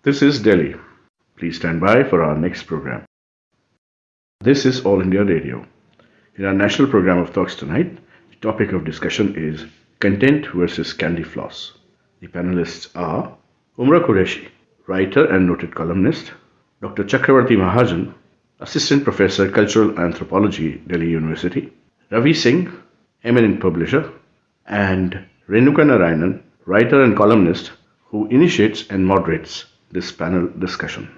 This is Delhi. Please stand by for our next program. This is All India Radio. In our national program of talks tonight, the topic of discussion is content versus candy floss. The panelists are Humra Quraishi, writer and noted columnist, Dr. Chakraverti Mahajan, Assistant Professor Cultural Anthropology, Delhi University, Ravi Singh, Eminent Publisher, and Renuka Narayanan, writer and columnist who initiates and moderates this panel discussion.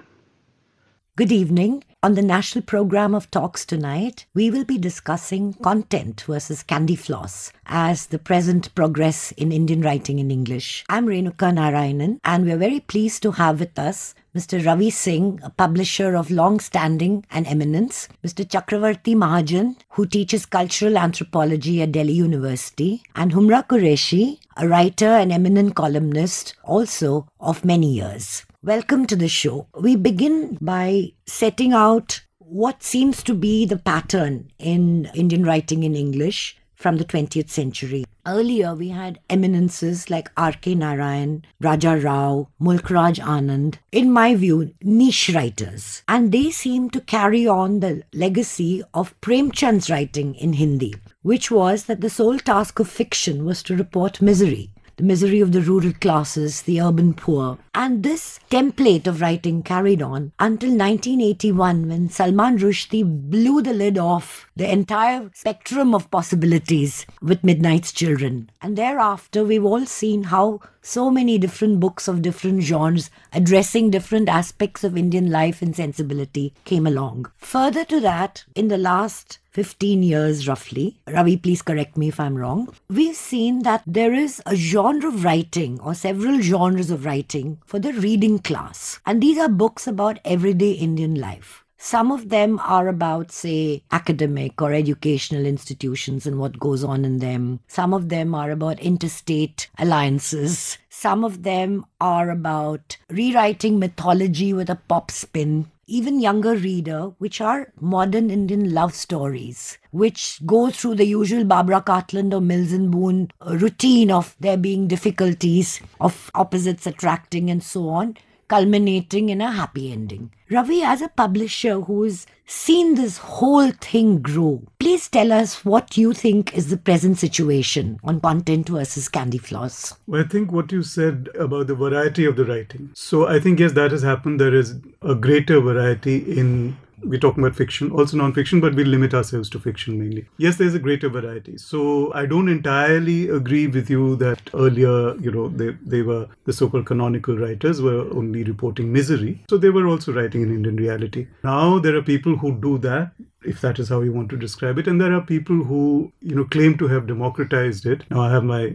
Good evening. On the national program of talks tonight, we will be discussing content versus candy floss as the present progress in Indian writing in English. I'm Renuka Narayanan, and we're very pleased to have with us Mr. Ravi Singh, a publisher of long-standing and eminence, Mr. Chakraverti Mahajan, who teaches cultural anthropology at Delhi University, and Humra Quraishi, a writer and eminent columnist also of many years. Welcome to the show. We begin by setting out what seems to be the pattern in Indian writing in English from the 20th century. Earlier, we had eminences like R.K. Narayan, Raja Rao, Mulkraj Anand, in my view, niche writers. And they seem to carry on the legacy of Premchand's writing in Hindi, which was that the sole task of fiction was to report misery. The misery of the rural classes, the urban poor. And this template of writing carried on until 1981 when Salman Rushdie blew the lid off the entire spectrum of possibilities with Midnight's Children. And thereafter, we've all seen how so many different books of different genres addressing different aspects of Indian life and sensibility came along. Further to that, in the last 15 years roughly, Ravi, please correct me if I'm wrong, we've seen that there is a genre of writing or several genres of writing for the reading class. And these are books about everyday Indian life. Some of them are about, say, academic or educational institutions and what goes on in them. Some of them are about interstate alliances. Some of them are about rewriting mythology with a pop spin. Even younger reader, which are modern Indian love stories, which go through the usual Barbara Cartland or Mills and Boon routine of there being difficulties, of opposites attracting and so on, culminating in a happy ending. Ravi, as a publisher who's seen this whole thing grow, please tell us what you think is the present situation on content versus candy floss. Well, I think what you said about the variety of the writing. So I think, yes, that has happened. There is a greater variety in... We're talking about fiction, also non-fiction, but we limit ourselves to fiction mainly. Yes, there's a greater variety. So I don't entirely agree with you that earlier, they were the so-called canonical writers were only reporting misery. So they were also writing in Indian reality. Now there are people who do that, if that is how you want to describe it. And there are people who, claim to have democratized it. Now I have my,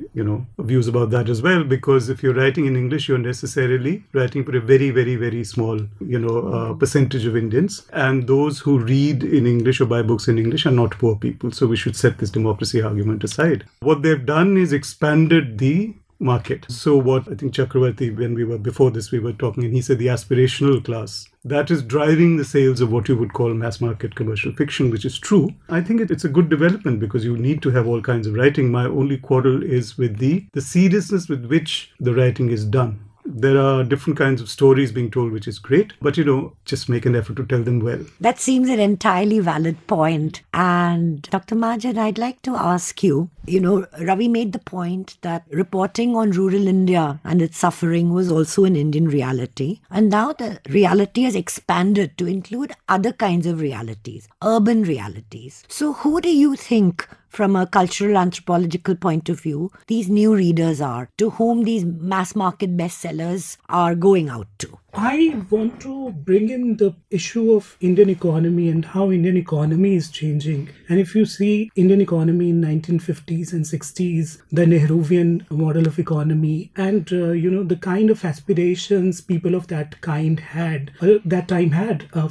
views about that as well, because if you're writing in English, you're necessarily writing for a very, very, very small, percentage of Indians. And those who read in English or buy books in English are not poor people. So we should set this democracy argument aside. What they've done is expanded the market. So what I think Chakravarti, when we were talking, and he said the aspirational class, that is driving the sales of what you would call mass market commercial fiction, which is true. I think it's a good development because you need to have all kinds of writing. My only quarrel is with the seriousness with which the writing is done. There are different kinds of stories being told, which is great, but just make an effort to tell them well. That seems an entirely valid point. And Dr. Mahajan, I'd like to ask you, Ravi made the point that reporting on rural India and its suffering was also an Indian reality. And now the reality has expanded to include other kinds of realities, urban realities. So who do you think, from a cultural anthropological point of view, these new readers are, to whom these mass market bestsellers are going out to? I want to bring in the issue of Indian economy and how Indian economy is changing. And if you see Indian economy in 1950s and 60s, the Nehruvian model of economy, and the kind of aspirations people of that kind had,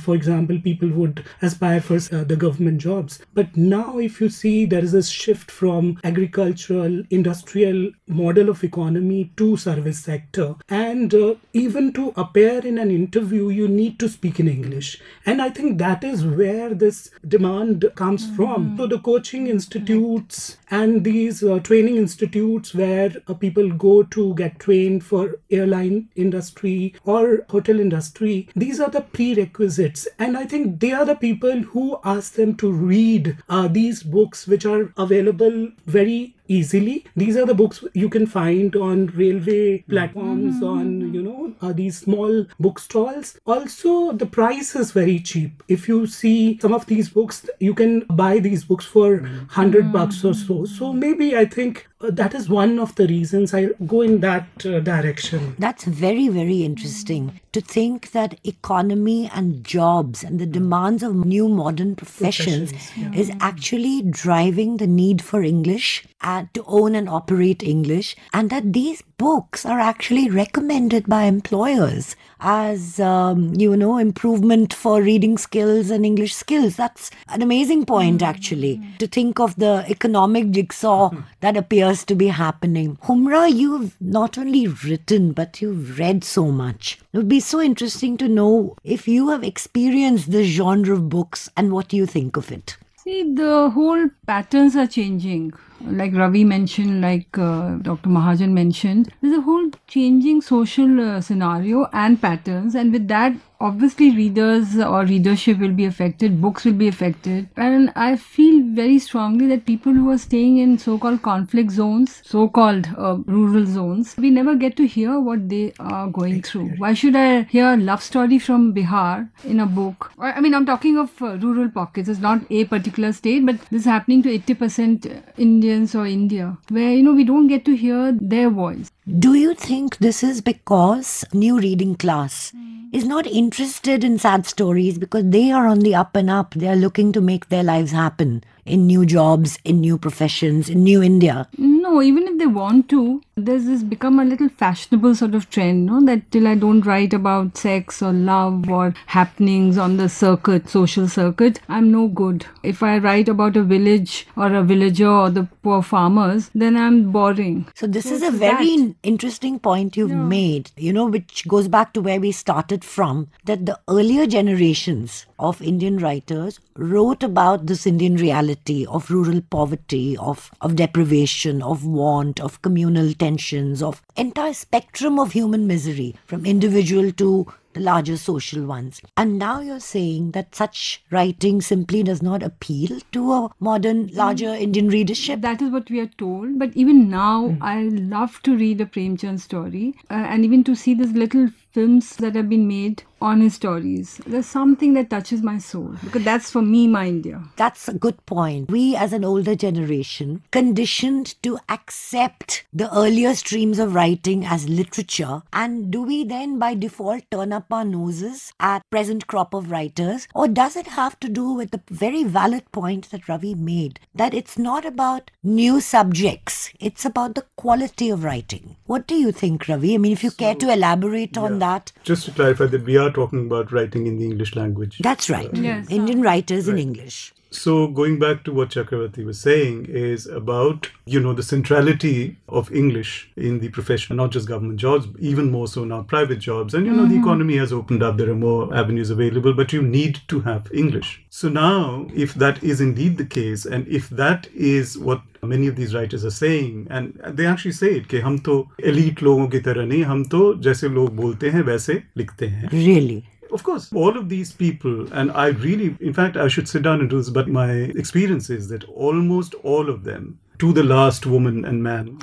for example, people would aspire for the government jobs. But now if you see, there is a shift from agricultural, industrial model of economy to service sector. And even to appear in an interview, you need to speak in English. And I think that is where this demand comes from. So the coaching institutes and these training institutes where people go to get trained for airline industry or hotel industry, these are the prerequisites. And I think they are the people who ask them to read these books, which are available very easily. These are the books you can find on railway platforms, on these small bookstalls. Also, the price is very cheap. If you see some of these books, you can buy these books for $100 or so. So maybe I think that is one of the reasons I go in that direction. That's very, very interesting to think that economy and jobs and the demands of new modern professions is actually driving the need for English and to own and operate English, and that these books are actually recommended by employers as, improvement for reading skills and English skills. That's an amazing point, actually, to think of the economic jigsaw that appears to be happening. Humra, you've not only written, but you've read so much. It would be so interesting to know if you have experienced this genre of books and what you think of it. See, the whole patterns are changing. Like Ravi mentioned, like Dr. Mahajan mentioned, there's a whole changing social scenario and patterns, and with that, obviously readers or readership will be affected, books will be affected, and I feel very strongly that people who are staying in so-called conflict zones, so-called rural zones, we never get to hear what they are going through. Why should I hear a love story from Bihar in a book? I mean, I'm talking of rural pockets. It's not a particular state, but this is happening to 80% Indians or India, where, we don't get to hear their voice. Do you think this is because new reading class is not interested in sad stories because they are on the up and up? They are looking to make their lives happen in new jobs, in new professions, in new India. No, even if they want to, there's this become a little fashionable sort of trend, that till I don't write about sex or love or happenings on the circuit, social circuit, I'm no good. If I write about a village or a villager or the poor farmers, then I'm boring. So this is a very interesting point you've made, which goes back to where we started from, that the earlier generations of Indian writers wrote about this Indian reality of rural poverty, of deprivation, of want, of communal tensions, of entire spectrum of human misery, from individual to the larger social ones. And now you're saying that such writing simply does not appeal to a modern, larger Indian readership? That is what we are told. But even now, I love to read a Premchand story and even to see these little films that have been made on his stories. There's something that touches my soul, because that's for me my India. That's a good point. We as an older generation conditioned to accept the earlier streams of writing as literature, and do we then by default turn up our noses at present crop of writers? Or does it have to do with the very valid point that Ravi made, that it's not about new subjects, it's about the quality of writing? What do you think, Ravi? I mean, if you care to elaborate on that. Just to clarify that we are talking about writing in the English language. That's right. Yes. Indian writers in English. So going back to what Chakraverti was saying is about, the centrality of English in the profession, not just government jobs, even more so now private jobs. And, the economy has opened up. There are more avenues available, but you need to have English. So now, if that is indeed the case, and if that is what many of these writers are saying, and they actually say it, कि हम तो elite लोगों की तरह नहीं, हम तो जैसे लोग बोलते हैं वैसे लिखते हैं. Really? Of course, all of these people, and I really, in fact, I should sit down and do this, but my experience is that almost all of them, to the last woman and man,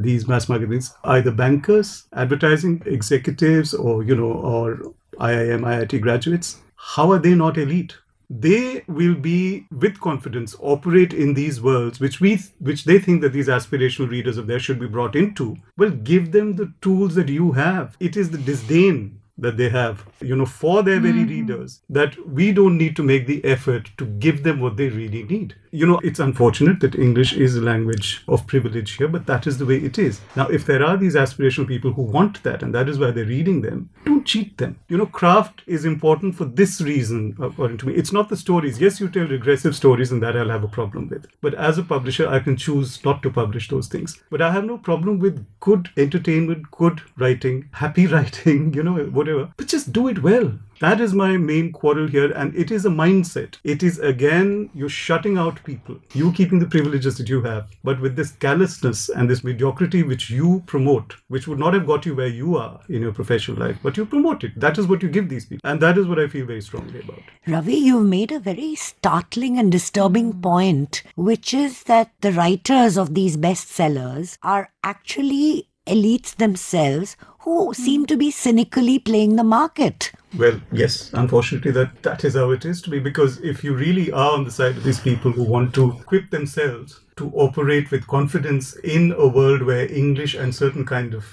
these mass marketings, either bankers, advertising executives, or, or IIM, IIT graduates. How are they not elite? They will be, with confidence, operate in these worlds, which they think that these aspirational readers of theirs should be brought into. Well, give them the tools that you have. It is the disdain that they have, for their very readers, that we don't need to make the effort to give them what they really need. It's unfortunate that English is a language of privilege here, but that is the way it is. Now, if there are these aspirational people who want that, and that is why they're reading them, don't cheat them. Craft is important for this reason, according to me. It's not the stories. Yes, you tell regressive stories, and that I'll have a problem with. But as a publisher, I can choose not to publish those things. But I have no problem with good entertainment, good writing, happy writing, whatever, but just do it well. That is my main quarrel here, and it is a mindset. It is, again, you're shutting out people. You keeping the privileges that you have, but with this callousness and this mediocrity which you promote, which would not have got you where you are in your professional life, but you promote it. That is what you give these people, and that is what I feel very strongly about. Ravi, you've made a very startling and disturbing point, which is that the writers of these bestsellers are actually elites themselves who seem to be cynically playing the market. Well, yes, unfortunately, that is how it is to be, because if you really are on the side of these people who want to equip themselves to operate with confidence in a world where English and certain kind of,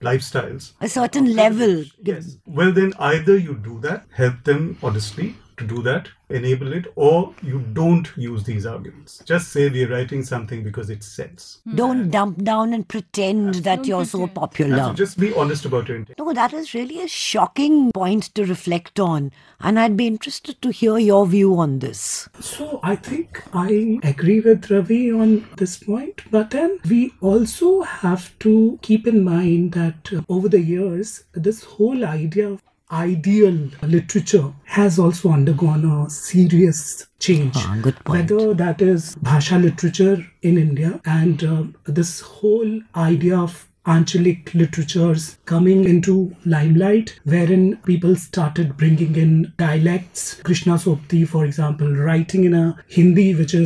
lifestyles, a certain level. Yes. Well, then either you do that, help them honestly to do that, enable it, or you don't use these arguments. Just say we're writing something because it sells. Don't dump down and pretend that you're so popular. So just be honest about your intent. No, that is really a shocking point to reflect on, and I'd be interested to hear your view on this. So I think I agree with Ravi on this point, but then we also have to keep in mind that over the years, this whole idea of ideal literature has also undergone a serious change. Good point. Whether that is Bhasha literature in India and this whole idea of Anchalik literatures coming into limelight, wherein people started bringing in dialects. Krishna Sopti, for example, writing in a Hindi which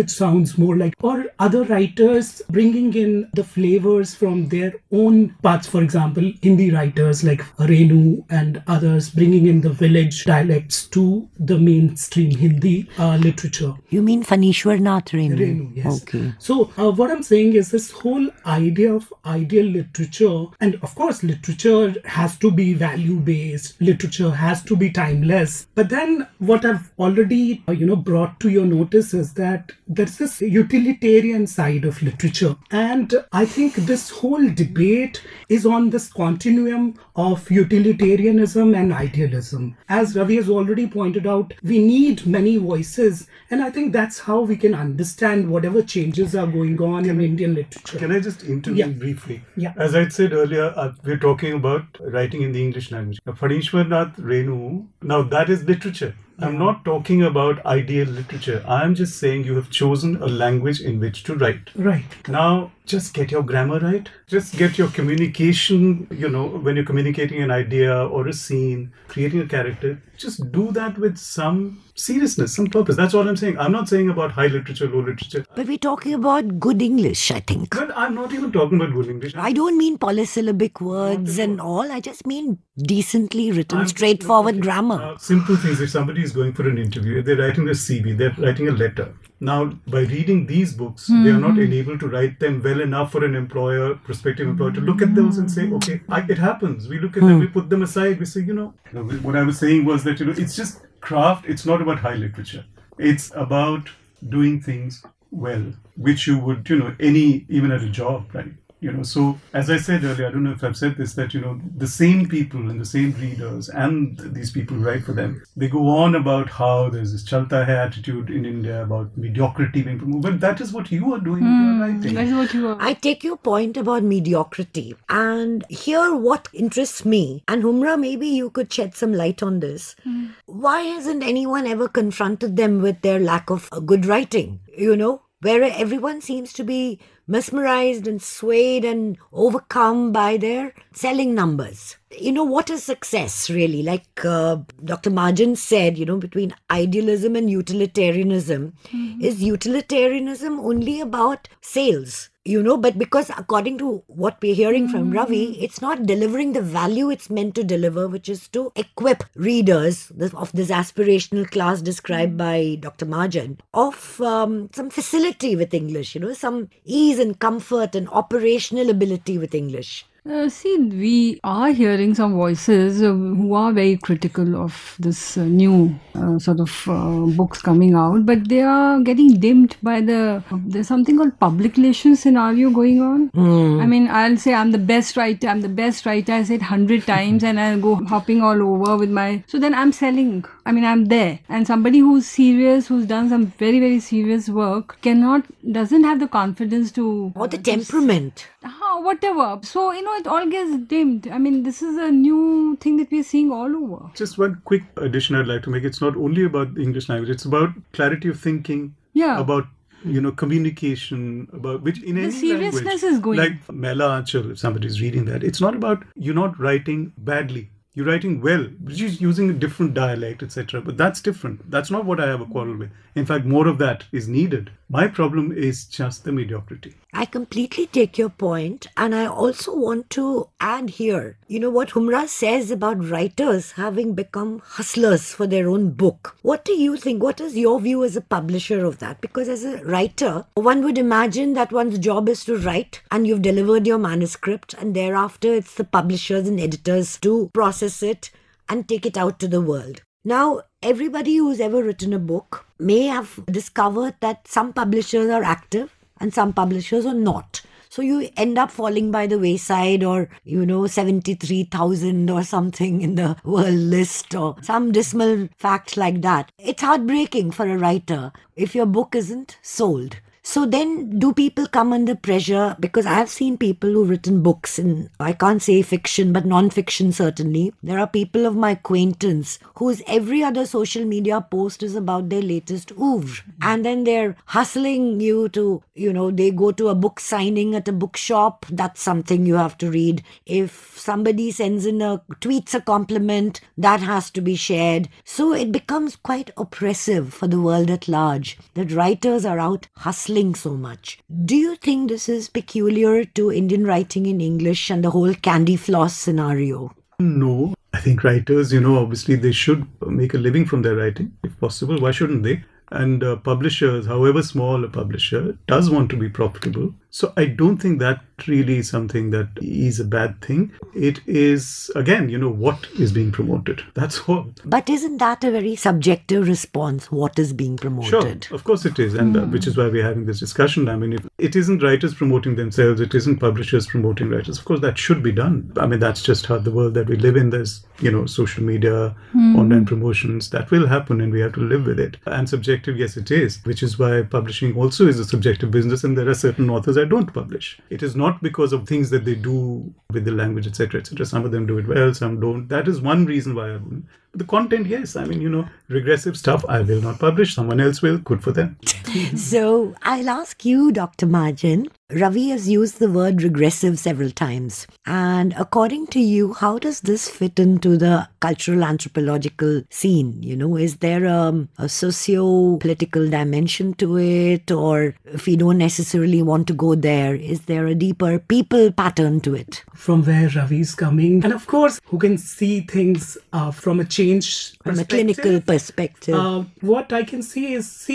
sounds more like, or other writers bringing in the flavors from their own parts. For example, Hindi writers like Renu and others bringing in the village dialects to the mainstream Hindi literature. You mean Fanishwarnath Renu? Renu, yes. Okay. So what I'm saying is this whole idea of ideal literature, and of course literature has to be value based, literature has to be timeless, but then what I've already brought to your notice is that there's this utilitarian side of literature, and I think this whole debate is on this continuum of utilitarianism and idealism. As Ravi has already pointed out, we need many voices, and I think that's how we can understand whatever changes are going on in Indian literature. Can I just intervene briefly? Yeah. As I said earlier, we're talking about writing in the English language. Now, Fanishwarnath Renu, now that is literature. I'm not talking about ideal literature. I'm just saying you have chosen a language in which to write. Right. Now, just get your grammar right. Just get your communication, when you're communicating an idea or a scene, creating a character, just do that with some seriousness, some purpose. That's all I'm saying. I'm not saying about high literature, low literature. But we're talking about good English, I think. But I'm not even talking about good English. I don't mean polysyllabic words and all. I just mean decently written, straightforward grammar. Simple things. If somebody is going for an interview, if they're writing a CV, they're writing a letter. Now, by reading these books, they are not enabled to write them well enough for an employer, prospective employer, to look at those and say, okay, it happens. We look at them, we put them aside, we say, what I was saying was that, it's just craft. It's not about high literature. It's about doing things well, which you would, even at a job, right? So as I said earlier, I don't know if I've said this, that, the same people and the same readers and these people who write for them, they go on about how there's this chalta hai attitude in India about mediocrity being promoted. But that is what you are doing in your writing. That is what you are. I take your point about mediocrity, and here what interests me, and Humra, maybe you could shed some light on this. Why hasn't anyone ever confronted them with their lack of good writing? Where everyone seems to be mesmerized and swayed and overcome by their selling numbers. What is success really? Like Dr. Mahajan said, between idealism and utilitarianism, is utilitarianism only about sales? But because according to what we're hearing from Ravi, it's not delivering the value it's meant to deliver, which is to equip readers of this aspirational class described by Dr. Mahajan of some facility with English, some ease and comfort and operational ability with English. We are hearing some voices who are very critical of this new books coming out, but they are getting dimmed by there's something called public relations scenario going on. I mean, I'll say I'm the best writer, I said 100 times and I'll go hopping all over so then I'm selling. I mean, I'm there. And somebody who's serious, who's done some very, very serious work doesn't have the confidence to... Or the temperament. whatever. So, it all gets dimmed. I mean, this is a new thing that we're seeing all over. Just one quick addition I'd like to make. It's not only about the English language, it's about clarity of thinking, about communication, about which in any seriousness language, is going. like Mela Achal, if somebody's reading that, it's not about you're not writing badly. You're writing well, which is using a different dialect, etc. But that's different. That's not what I have a quarrel with. In fact, more of that is needed. My problem is just the mediocrity. I completely take your point, and I also want to add here, what Humra says about writers having become hustlers for their own book. What do you think? What is your view as a publisher of that? Because as a writer, one would imagine that one's job is to write and you've delivered your manuscript, and thereafter it's the publishers and editors to process it and take it out to the world. Now, everybody who's ever written a book may have discovered that some publishers are active and some publishers are not. So you end up falling by the wayside, or 73,000 or something in the world list, or some dismal fact like that. It's heartbreaking for a writer if your book isn't sold. So then do people come under pressure? Because I've seen people who've written books in, I can't say fiction, but non-fiction certainly. There are people of my acquaintance whose every other social media post is about their latest oeuvre. And then they're hustling you to, they go to a book signing at a bookshop. That's something you have to read. If somebody sends in tweets a compliment, that has to be shared. So it becomes quite oppressive for the world at large that writers are out hustling so much. Do you think this is peculiar to Indian writing in English and the whole candy floss scenario? No. I think writers, obviously they should make a living from their writing, if possible. Why shouldn't they? And publishers, however small a publisher, does want to be profitable. So I don't think that really is something that is a bad thing. It is, again, what is being promoted. That's all. But isn't that a very subjective response, what is being promoted? Sure, of course it is. And which is why we're having this discussion. I mean, if it isn't writers promoting themselves, it isn't publishers promoting writers. Of course, that should be done. I mean, that's just how the world that we live in. There's, social media, online promotions. That will happen and we have to live with it. And subjective, yes, it is. Which is why publishing also is a subjective business, and there are certain authors that don't publish. It is not because of things that they do with the language, etc., etc. Some of them do it well, some don't. That is one reason why I wouldn't. But the content, yes. I mean, regressive stuff, I will not publish. Someone else will. Good for them. So I'll ask you, Dr. Mahajan. Ravi has used the word regressive several times. And according to you, how does this fit into the cultural anthropological scene? Is there a socio-political dimension to it? Or if we don't necessarily want to go there, is there a deeper people pattern to it? From where Ravi's coming. And of course, who can see things from a change From a clinical perspective. What I can see is,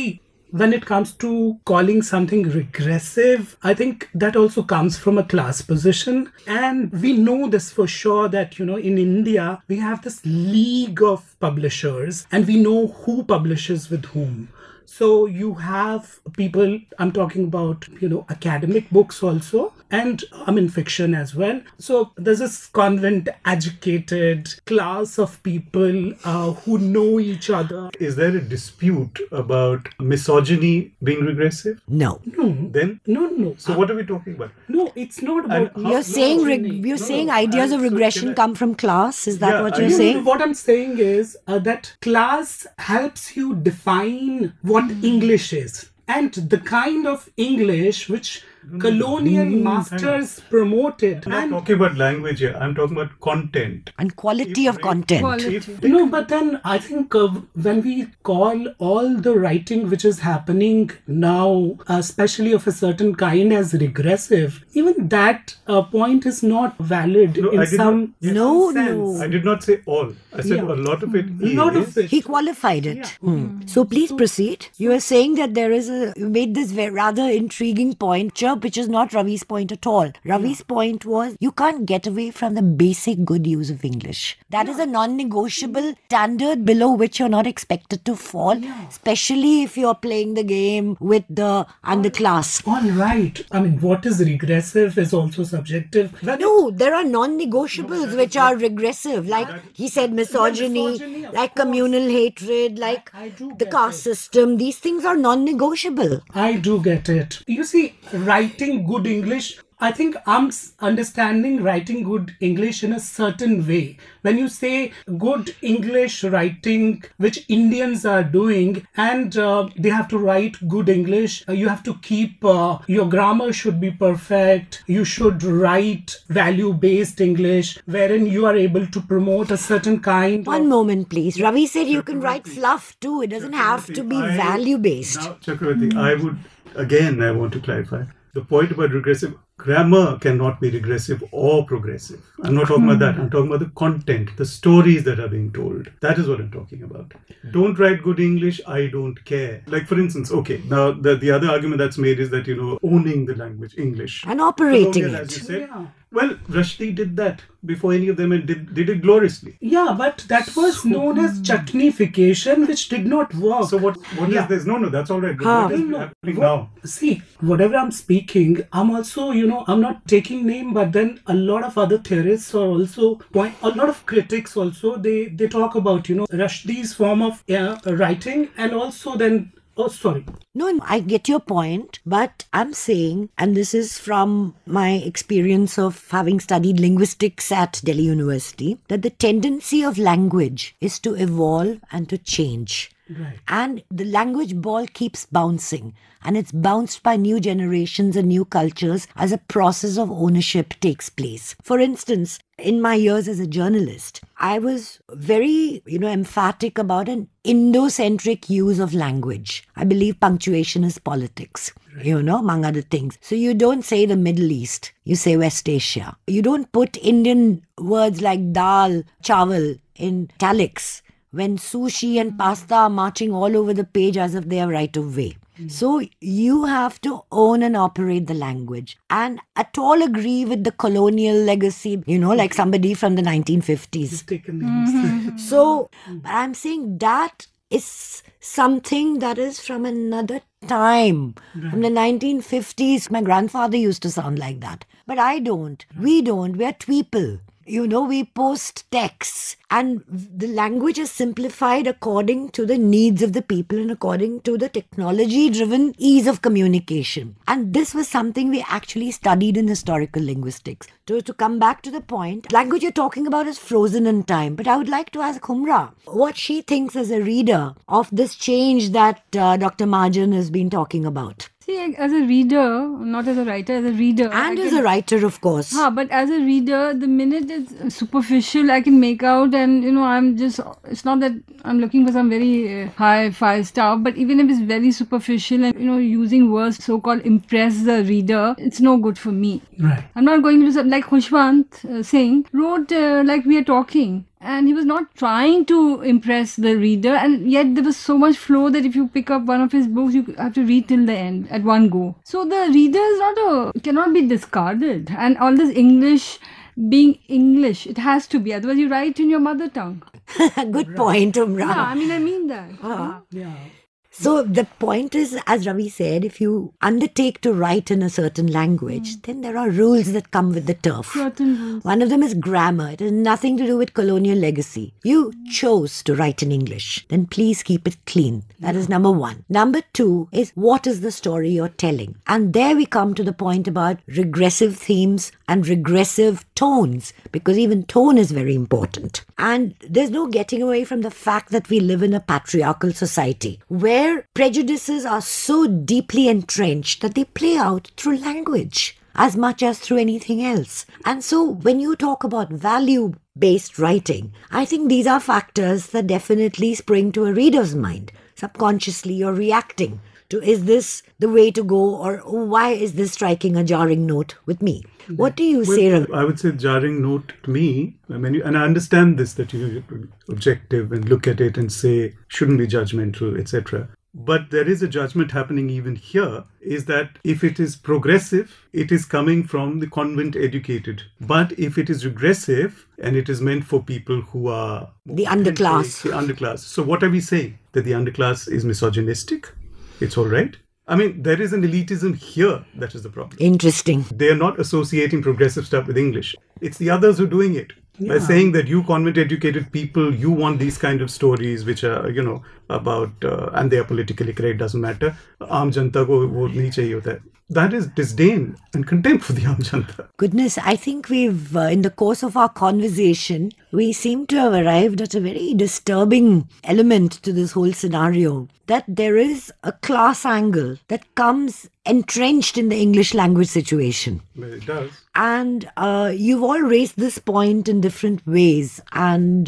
when it comes to calling something regressive, I think that also comes from a class position. And we know this for sure that, in India, we have this league of publishers and we know who publishes with whom. So you have people, I'm talking about, academic books also, and fiction as well. So there's this convent educated class of people who know each other. Is there a dispute about misogyny being regressive? No. Then? No. So what are we talking about? No, it's not about... You're saying ideas of regression come from class? Is that what you're saying? What I'm saying is that class helps you define what English is. And the kind of English which colonial masters promoted. I'm not talking about language here. I'm talking about content. And quality of content. But then I think when we call all the writing which is happening now, especially of a certain kind, as regressive, even that point is not valid in some sense. No. I did not say all. I said a lot of it is. He qualified it. So please proceed. You are saying that you made this rather intriguing point, which is not Ravi's point at all. Ravi's point was you can't get away from the basic good use of English. That is a non-negotiable standard below which you're not expected to fall, especially if you're playing the game with the underclass. All right. What is regressive is also subjective. No, there are non-negotiables which are regressive. Like he said, misogyny, like communal hatred, like the caste system. These things are non-negotiable. I do get it. You see, writing writing good English, I think I'm understanding writing good English in a certain way. When you say good English writing, which Indians are doing, and they have to write good English, you have to keep, your grammar should be perfect, you should write value-based English, wherein you are able to promote a certain kind One of... moment, please. Ravi said you can write fluff too. It doesn't have to be value-based. Now, Chakraverti, I want to clarify. The point about regressive grammar cannot be regressive or progressive. I'm not talking about that. I'm talking about the content, the stories that are being told. That is what I'm talking about. Don't write good English, I don't care. Like, for instance, okay, now the other argument that's made is that, owning the language, English. And operating Colonial, as it. you said. Yeah. Well, Rushdie did that before any of them and did it gloriously. Yeah, but that was known as chutneyfication, which did not work. So what is this? No, that's all right. What is happening now? See, whatever I'm speaking, I'm also, I'm not taking name, but then a lot of other theorists are also, a lot of critics also, they talk about, Rushdie's form of writing, and also then, oh, sorry. No, I get your point, but I'm saying, and this is from my experience of having studied linguistics at Delhi University, that the tendency of language is to evolve and to change. Right. And the language ball keeps bouncing, and it's bounced by new generations and new cultures as a process of ownership takes place. For instance, in my years as a journalist, I was very, emphatic about an Indo-centric use of language. I believe punctuation is politics, among other things. So you don't say the Middle East, you say West Asia. You don't put Indian words like dal, chawal in italics when sushi and pasta are marching all over the page as if they are right of way. So you have to own and operate the language. And at all agree with the colonial legacy, like somebody from the 1950s. So I'm saying that is something that is from another time. From the 1950s, my grandfather used to sound like that. But I don't. We don't. We're tweeple. We post texts, and the language is simplified according to the needs of the people and according to the technology-driven ease of communication. And this was something we actually studied in historical linguistics. To come back to the point, language you're talking about is frozen in time. But I would like to ask Humra what she thinks as a reader of this change that Dr. Mahajan has been talking about. See, as a reader, not as a writer, as a reader. And as a writer, of course. But as a reader, the minute it's superficial, I can make out, and, it's not that I'm looking for some very high-fi stuff, but even if it's very superficial and, using words so-called impress the reader, it's no good for me. Right. I'm not going to, like Khushwant Singh wrote like we are talking. And he was not trying to impress the reader, and yet there was so much flow that if you pick up one of his books, you have to read till the end at one go. So the reader is cannot be discarded. And all this English being English, it has to be. Otherwise, you write in your mother tongue. Good point, Humra. Yeah, I mean that. Yeah. So the point is, as Ravi said, if you undertake to write in a certain language, then there are rules that come with the turf. Certain rules. One of them is grammar. It has nothing to do with colonial legacy. You chose to write in English. Then please keep it clean. That is number one. Number two is, what is the story you're telling? And there we come to the point about regressive themes and regressive tones, because even tone is very important. And there's no getting away from the fact that we live in a patriarchal society where prejudices are so deeply entrenched that they play out through language as much as through anything else. And so when you talk about value-based writing, I think these are factors that definitely spring to a reader's mind. Subconsciously, you're reacting to, is this the way to go, or why is this striking a jarring note with me? What do you say, Ravi? I would say jarring note to me, and I understand this, that you're objective and look at it and say, shouldn't be judgmental, etc. But there is a judgment happening even here, is that if it is progressive, it is coming from the convent educated. But if it is regressive, and it is meant for people who are... The underclass. The underclass. So what are we saying? That the underclass is misogynistic? It's all right? There is an elitism here that is the problem. Interesting. They are not associating progressive stuff with English. It's the others who are doing it. By saying that you convent-educated people, you want these kind of stories which are, about and they are politically correct, doesn't matter. Aam Janta ko wo nahi chahiye hota hai. That is disdain and contempt for the Aam Janta. Goodness, I think we've, in the course of our conversation, we seem to have arrived at a very disturbing element to this whole scenario, that there is a class angle that comes entrenched in the English language situation. But it does. And you've all raised this point in different ways. And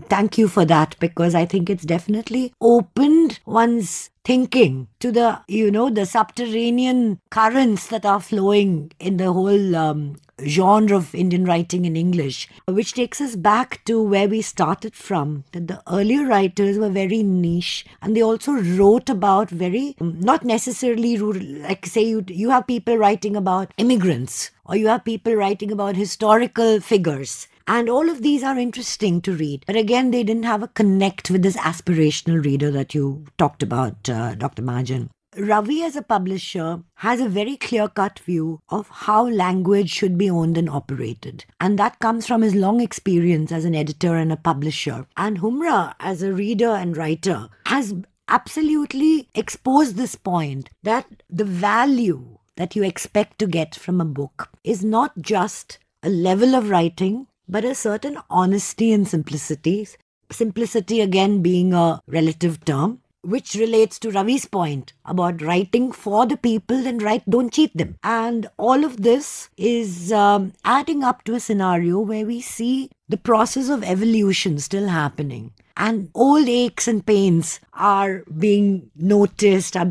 thank you for that, because I think it's definitely opened one's thinking to the, the subterranean currents that are flowing in the whole genre of Indian writing in English, which takes us back to where we started from, that the earlier writers were very niche, and they also wrote about very, not necessarily rural, like say you have people writing about immigrants, or you have people writing about historical figures. And all of these are interesting to read. But again, they didn't have a connect with this aspirational reader that you talked about, Dr. Mahajan. Ravi, as a publisher, has a very clear-cut view of how language should be owned and operated. And that comes from his long experience as an editor and a publisher. And Humra, as a reader and writer, has absolutely exposed this point that the value that you expect to get from a book is not just a level of writing, but a certain honesty and simplicity. Simplicity, again, being a relative term, which relates to Ravi's point about writing for the people and don't cheat them. And all of this is adding up to a scenario where we see the process of evolution still happening. And old aches and pains are being noticed, are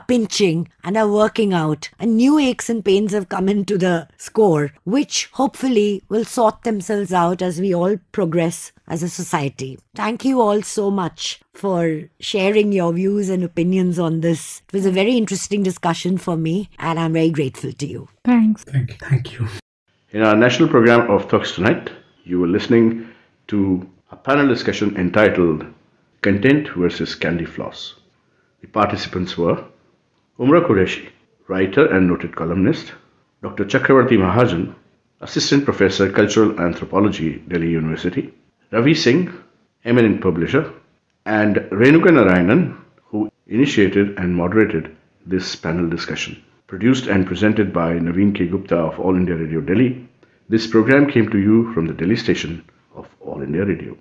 pinching and are working out. And new aches and pains have come into the score, which hopefully will sort themselves out as we all progress as a society. Thank you all so much for sharing your views and opinions on this. It was a very interesting discussion for me, and I'm very grateful to you. Thanks. Thank you. In our national program of Talks Tonight, you were listening to a panel discussion entitled Content versus Candy Floss. The participants were Humra Quraishi, writer and noted columnist, Dr. Chakraverti Mahajan, Assistant Professor Cultural Anthropology, Delhi University, Ravi Singh, Eminent Publisher, and Renuka Narayanan, who initiated and moderated this panel discussion. Produced and presented by Naveen K. Gupta of All India Radio Delhi, this program came to you from the Delhi station of All India Radio.